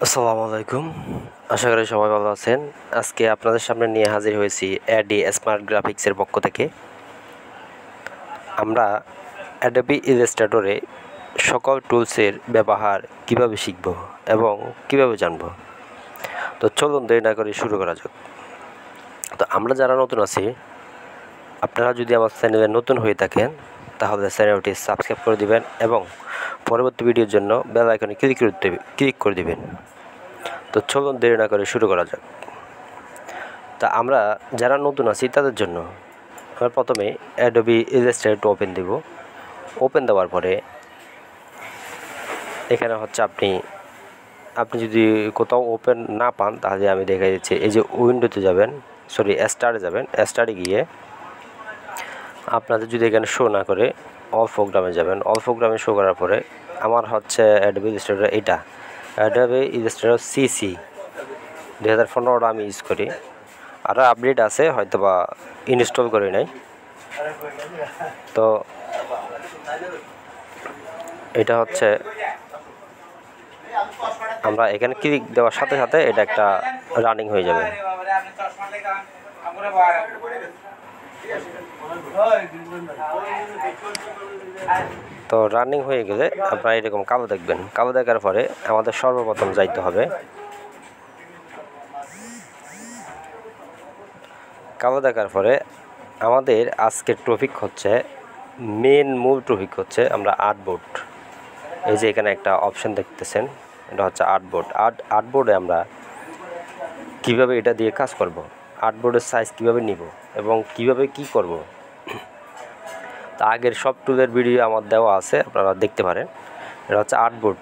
আসসালামু আলাইকুম। আশা করি সবাই ভালো আছেন। আজকে আপনাদের সামনে নিয়ে হাজির হয়েছি অ্যাডি স্মার্ট গ্রাফিক্সের পক্ষ থেকে। আমরা অ্যাডোবি ইলাস্ট্রেটরে সকল টুলসের ব্যবহার কিভাবে শিখব এবং কিভাবে জানব। তো চলুন দেরি না করে শুরু করা যাক। তো আমরা যারা নতুন আছি, আপনারা যদি আমার চ্যানেলে নতুন হয়ে থাকেন তাহলে চ্যানেলটি সাবস্ক্রাইব করে দিবেন এবং পরবর্তী ভিডিওর জন্য বেল আইকনে ক্লিক করে দিবেন। তো চলুন দেরি না করে শুরু করা যাক। তা আমরা যারা নতুন আছি তাদের জন্য আমরা প্রথমে অ্যাডোবি ইলাস্ট্রেটর ওপেন দেব। ওপেন দেওয়ার পরে এখানে হচ্ছে আপনি যদি কোথাও ওপেন না পান তাহলে আমি দেখাই দিচ্ছি। এই যে উইন্ডোতে যাবেন, স্টারে যাবেন। স্টারে গিয়ে আপনাদের যদি এখানে শো না করে অল প্রোগ্রামে যাবেন। অল প্রোগ্রামে শো করার পরে আমার হচ্ছে অ্যাডোবি ইলাস্ট্রেটর, এটা অ্যাডোবি ইলাস্ট্রেটর সিসি 2015 আমি ইউজ করি। আরও আপডেট আছে, হয়তো বা ইনস্টল করি নাই। তো এটা হচ্ছে আমরা এখানে ক্লিক দেওয়ার সাথে সাথে এটা একটা রানিং হয়ে যাবে। তো রানিং হয়ে গেলে আপনারা এরকম কালো দেখবেন। কালো দেখার পরে আমাদের সর্বপ্রথম যাইতে হবে, কালো দেখার পরে আমাদের আজকের টপিক হচ্ছে মূল টপিক হচ্ছে আমরা আর্টবোর্ড। এই যে এখানে একটা অপশন দেখতেছেন, এটা হচ্ছে আর্টবোর্ড। আর্টবোর্ডে আমরা কিভাবে এটা দিয়ে কাজ করব, আর্টবোর্ডের সাইজ কিভাবে নিব এবং কিভাবে কি করব, তা আগের সব টুলের ভিডিও আমার দেওয়া আছে, আপনারা দেখতে পারেন। এটা হচ্ছে আর্টবোর্ড।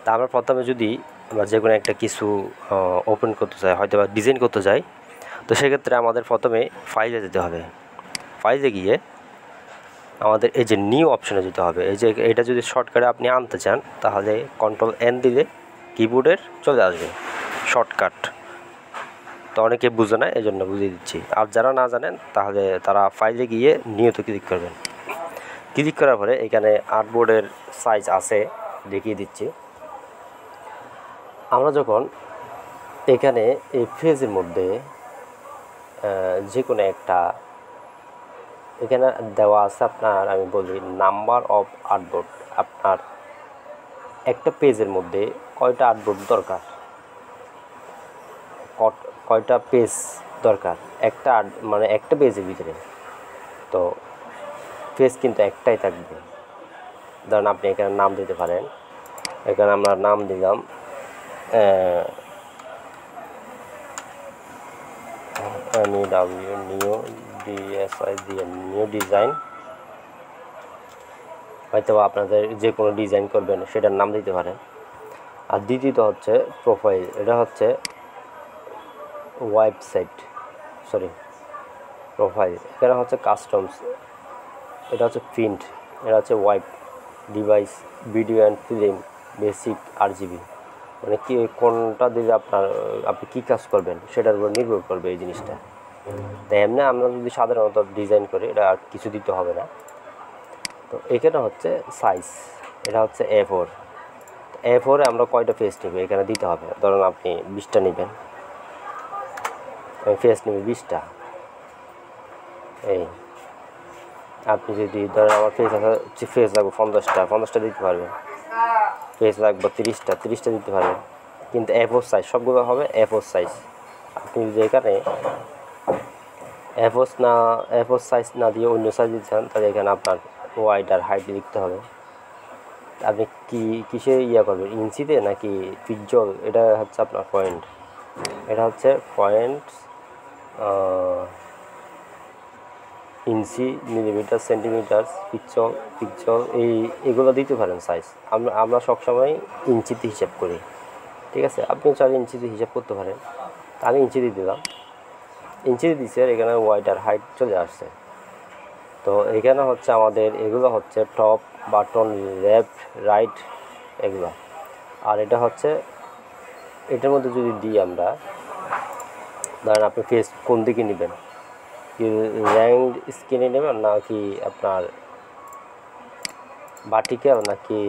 তা আমরা প্রথমে যদি আমরা যে কোনো একটা কিছু ওপেন করতে চাই, হয়তো বা ডিজাইন করতে চাই, তো সেক্ষেত্রে আমাদের প্রথমে ফাইলে যেতে হবে। ফাইলে গিয়ে আমাদের এই যে নিউ অপশনে যেতে হবে। এই যে এটা যদি শর্টকাটে আপনি আনতে চান তাহলে Ctrl+N দিলে কিবোর্ডের চলে আসবে শর্টকাট। তো অনেকে বুঝে না, এই জন্য বুঝিয়ে দিচ্ছি। আর যারা না জানেন তাহলে তারা ফাইলে গিয়ে নিয়ত ক্লিক করবেন। ক্লিক করার পরে এখানে আর্টবোর্ডের সাইজ আছে, দেখিয়ে দিচ্ছি। আমরা যখন এখানে এই পেজের মধ্যে যে কোনো একটা, এখানে দেওয়া আছে আপনার, আমি বলি নাম্বার অফ আর্টবোর্ড। আপনার একটা পেজের মধ্যে কয়টা আর্টবোর্ড দরকার, কয়টা পেজ দরকার একটা মানে একটা পেজের ভিতরে। তো পেজ কিন্তু একটাই থাকবে। ধরুন আপনি এখানে নাম দিতে পারেন। এখানে আমরা নাম দিলাম নিউ ডিজাইন। হয়তো আপনাদের যে কোনো ডিজাইন করবেন সেটার নাম দিতে পারেন। আর দ্বিতীয়ত হচ্ছে প্রোফাইল। এটা হচ্ছে প্রোফাইল। এখানে হচ্ছে কাস্টমস, এটা হচ্ছে প্রিন্ট, এটা হচ্ছে device, video and film, basic, RGB। মানে কি কোনটা দিলে আপনি কী কাজ করবেন সেটার উপর নির্ভর করবে এই জিনিসটা। তাই এমনি আমরা যদি সাধারণত ডিজাইন করি এটা আর কিছু দিতে হবে না। তো এখানে হচ্ছে সাইজ, এটা হচ্ছে A4 আমরা কয়টা পেজ নেব এখানে দিতে হবে। ধরুন আপনি 20টা নেবেন, আমি পেজ নেব 20টা। এই আপনি যদি ধরেন আমার পেজ লাগবে 50টা দিতে পারবেন। পেজ লাগবে 30টা দিতে পারবেন। কিন্তু A4 সাইজ সবগুলো হবে A4 সাইজ। আপনি যদি এখানে A4 সাইজ না দিয়ে অন্য সাইজ দিতে চান তাহলে এখানে আপনার ওয়াইড আর হাইট লিখতে হবে। আপনি কিসে করবেন, ইঞ্চিতে নাকি পিক্সেল? এটা হচ্ছে আপনার পয়েন্ট, এটা হচ্ছে পয়েন্ট, ইঞ্চি, মিলিমিটার, সেন্টিমিটার, পিক্সেল এগুলো দিতে পারেন সাইজ। আমরা সবসময় ইঞ্চিতে হিসাব করি, ঠিক আছে? আপনি চাইলে ইঞ্চিতে হিসাব করতে পারেন। আমি ইঞ্চিতে দিলাম, ইঞ্চিতে দিচ্ছি। আর এখানে ওয়াইড আর হাইট চলে আসছে। তো এখানে হচ্ছে আমাদের এগুলো হচ্ছে টপ, বাটন, লেফট, রাইট এগুলো। আর এটা হচ্ছে এটার মধ্যে যদি দিই আমরা, ধরেন আপনি ফেস কোন দিকে নেবেন, কি র্যাঙ্ক স্ক্রিনে নেবেন নাকি আপনার ভার্টিক্যাল নাকি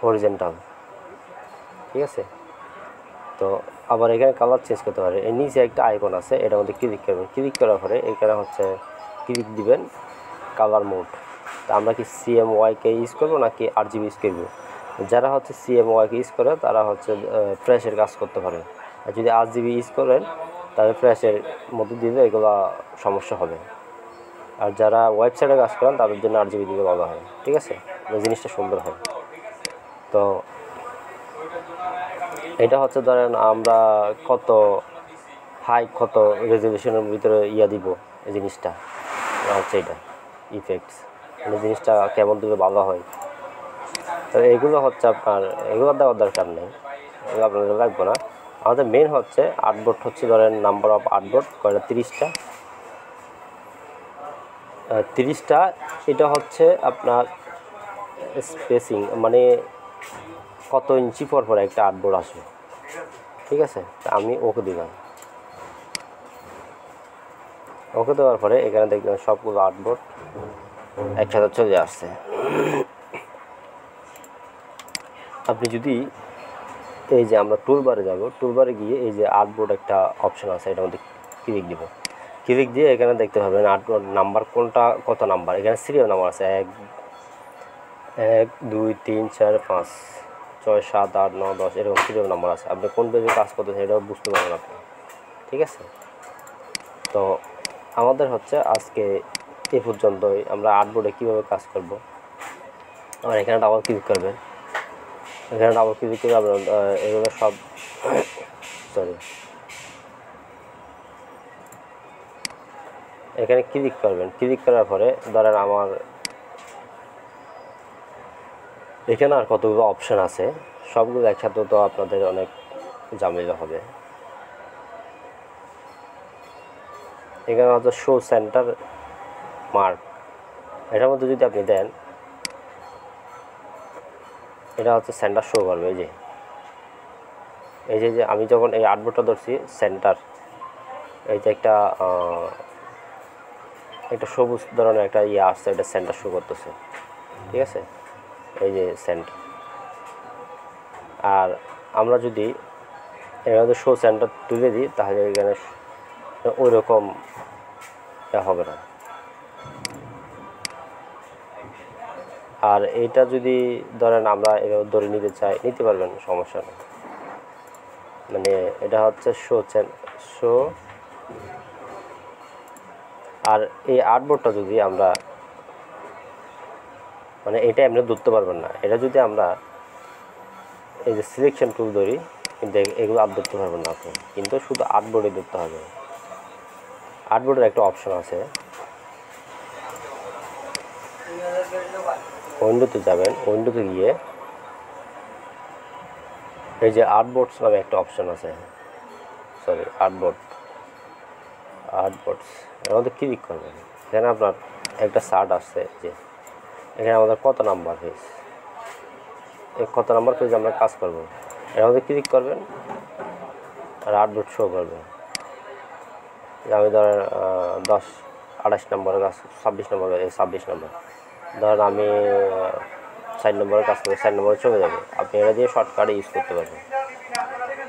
হরিজন্টাল, ঠিক আছে? তো আবার এখানে কালার চেঞ্জ করতে পারে। এর নিচে একটা আইকন আছে, এটার মধ্যে ক্লিক করবেন। ক্লিক করার পরে এখানে হচ্ছে ক্লিক দিবেন কালার মোড। তো আমরা কি CMYK ইউজ করবো নাকি RGB ইউজ করবো? যারা হচ্ছে CMYK ইউজ করে তারা হচ্ছে ফ্ল্যাশের কাজ করতে পারে। আর যদি RGB ইউজ করেন তাহলে ফ্ল্যাশের মধ্যে দিলে এগুলো সমস্যা হবে। আর যারা ওয়েবসাইটে কাজ করেন তাদের জন্য RGB দিলে ভালো হয়, ঠিক আছে, জিনিসটা সুন্দর হয়। তো এটা হচ্ছে ধরেন আমরা কত হাই কত রেজলিউশনের ভিতরে দিব এই জিনিসটা হচ্ছে এটা ইফেক্টস, মানে জিনিসটা কেমন দিলে ভালো হয়। তো এগুলো হচ্ছে আপনার এগুলো দেওয়ার দরকার নেই, এগুলো আপনাদের লাগবে না। আমাদের মেন হচ্ছে আর্টবোর্ড হচ্ছে ধরেন নাম্বার অফ আর্টবোর্ড কয়টা 30টা। এটা হচ্ছে আপনার স্পেসিং, মানে কত ইঞ্চি পর পর একটা আর্টবোর্ড আসে, ঠিক আছে। আমি ওকে দিলাম। ওকে দেওয়ার পরে এখানে দেখবেন সবগুলো আর্টবোর্ড একসাথে চলে আসছে। আপনি যদি এই যে আমরা টুলবারে যাব, টুলবারে গিয়ে এই যে আর্টবোর্ড একটা অপশন আছে, এটার মধ্যে ক্লিক দিব। ক্লিক দিয়ে এখানে দেখতে পাবেন আর্টবোর্ড নাম্বার কোনটা কত নাম্বার। এখানে সিরিয়াল নাম্বার আছে 1 2 3 4 5 6 7 8 9 10 এরকম সিরিয়াল নাম্বার আছে। আপনি কোন পেজে কাজ করতেছেন এটাও বুঝতে পারবেন আপনি, ঠিক আছে। তো আমাদের হচ্ছে আজকে এ পর্যন্তই। আমরা আর্টবোর্ডে কীভাবে কাজ করব, আর এখানে ডাবল ক্লিক করবেন। এখানে ডাবল ক্লিক করে আপনার এগুলো সব এখানে ক্লিক করবেন। ক্লিক করার পরে ধরেন আমার এখানে আর কতগুলো অপশান আছে, সবগুলো একসাথে তো আপনাদের অনেক ঝামেলা হবে। এখানে হচ্ছে শো সেন্টার মার্ক, এটার মধ্যে যদি আপনি দেন এটা হচ্ছে সেন্টার শো করবে। এই যে আমি যখন এই আর্টবোর্ডটা ধরছি সেন্টার, এই যে একটা সবুজ ধরনের একটা আসছে, এটা সেন্টার শো করতেছে, ঠিক আছে, এই যে সেন্টার। আর আমরা যদি এখানে শো সেন্টার তুলে দিই তাহলে এখানে ওই রকম হবে না। আর এটা যদি ধরেন আমরা এভাবে ধরে নিতে চাই নিতে পারবেন, সমস্যা নেই। মানে এটা হচ্ছে শো। আর এই আর্টবোর্ডটা যদি আমরা মানে এটা এমনি ধরতে পারবেন না, এটা যদি আমরা এই যে সিলেকশন টুল ধরি কিন্তু এগুলো আর ধরতে পারবেন না আপনি, কিন্তু শুধু আর্টবোর্ডে ধরতে হবে। আর্টবোর্ডের একটা অপশন আছে, উইন্ডোতে যাবেন, উইন্ডোতে গিয়ে এই যে আর্টবোর্ডস নামে একটা অপশন আছে, আর্টবোর্ডস এর মধ্যে ক্লিক করবেন। এখানে আপনার একটা চার্ট আসছে, যে এখানে আমাদের কত নাম্বার পেজ, এই কত নাম্বার পেজ আমরা কাজ করব, এর মধ্যে ক্লিক করবেন আর আর্টবোর্ড শো করবে। আমি ধরেন 28 নম্বরের কাজ, 26 নম্বর, 26 নম্বর ধরেন আমি 4 নম্বরের কাজ করি, 4 নম্বরে চলে যাবে। আপনি এটা দিয়ে শর্টকাটে ইউজ করতে পারবেন।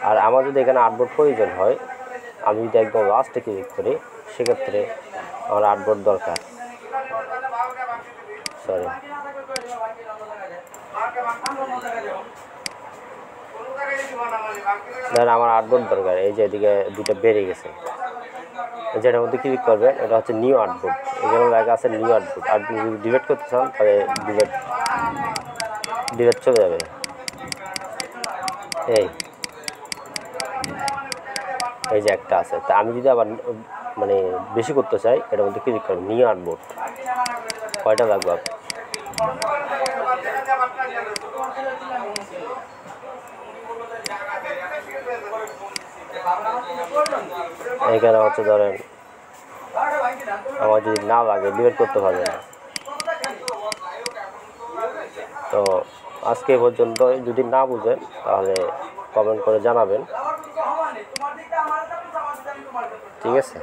আর আমার যদি এখানে আর্টবোর্ড প্রয়োজন হয়, আমি যদি একদম লাস্টে ক্লিক করি, সেক্ষেত্রে আমার আর্টবোর্ড দরকার। ধরেন আমার আর্টবোর্ড দরকার, এই যে এদিকে দুটো বেড়ে গেছে, যেটার মধ্যে ক্লিক করবেন এটা হচ্ছে নিউ আর্টবোর্ড। এখানে লেখা আছে নিউ আর্টবোর্ড। আর যদি ডিলিট করতে চান তাহলে ডিলিট চলে যাবে। এই যে একটা আছে, তা আমি যদি আবার মানে বেশি করতে চাই, এটার মধ্যে ক্লিক করবেন নিউ আর্টবোর্ড। কয়টা লাগবে আপনার? এখানে হচ্ছে ধরেন আমার যদি না লাগে ডিলিট করতে পারবে না। তো আজকে পর্যন্ত, যদি না বুঝেন তাহলে কমেন্ট করে জানাবেন, ঠিক আছে।